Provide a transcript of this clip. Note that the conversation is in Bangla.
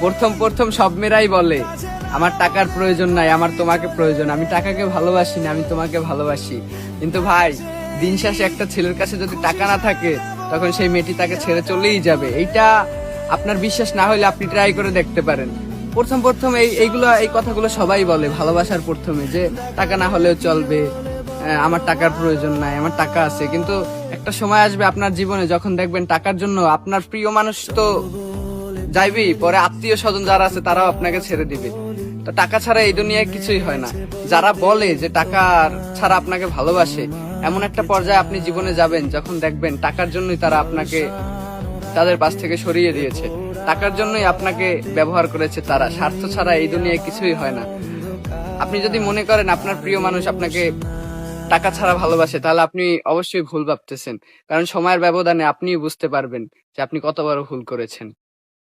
প্রথম প্রথম সব মেয়েরাই বলে আমার টাকার প্রয়োজন নাই, আমার তোমাকে প্রয়োজন, আমি টাকাকে ভালোবাসি না, আমি তোমাকে ভালোবাসি। কিন্তু ভাই, দিন শেষে একটা ছেলের কাছে যদি টাকা না থাকে তখন সেই মেয়েটি তাকে ছেড়ে চলেই যাবে। এইটা আপনার বিশ্বাস না হলে আপনি ট্রাই করে দেখতে পারেন। প্রথম প্রথম এই কথাগুলো সবাই বলে ভালোবাসার প্রথমে, যে টাকা না হলেও চলবে, আমার টাকার প্রয়োজন নাই, আমার টাকা আছে। কিন্তু একটা সময় আসবে আপনার জীবনে যখন দেখবেন টাকার জন্য আপনার প্রিয় মানুষ তো যাইবেই, পরে আত্মীয় স্বজন যারা আছে তারাও আপনাকে ছেড়ে দিবে। তো টাকা ছাড়া এই দুনিয়ায় কিছুই হয় না। যারা বলে যে টাকা ছাড়া আপনাকে ভালোবাসে, এমন একটা পর্যায়ে আপনি জীবনে যাবেন যখন দেখবেন টাকার জন্যই তারা আপনাকে তাদের পাশ থেকে সরিয়ে দিয়েছে, টাকার জন্যই আপনাকে ব্যবহার করেছে তারা। স্বার্থ ছাড়া এই দুনিয়ায় কিছুই হয় না। আপনি যদি মনে করেন আপনার প্রিয় মানুষ আপনাকে টাকা ছাড়া ভালোবাসে, তাহলে আপনি অবশ্যই ভুল ভাবতেছেন। কারণ সময়ের ব্যবধানে আপনিই বুঝতে পারবেন যে আপনি কত বড় ভুল করেছেন।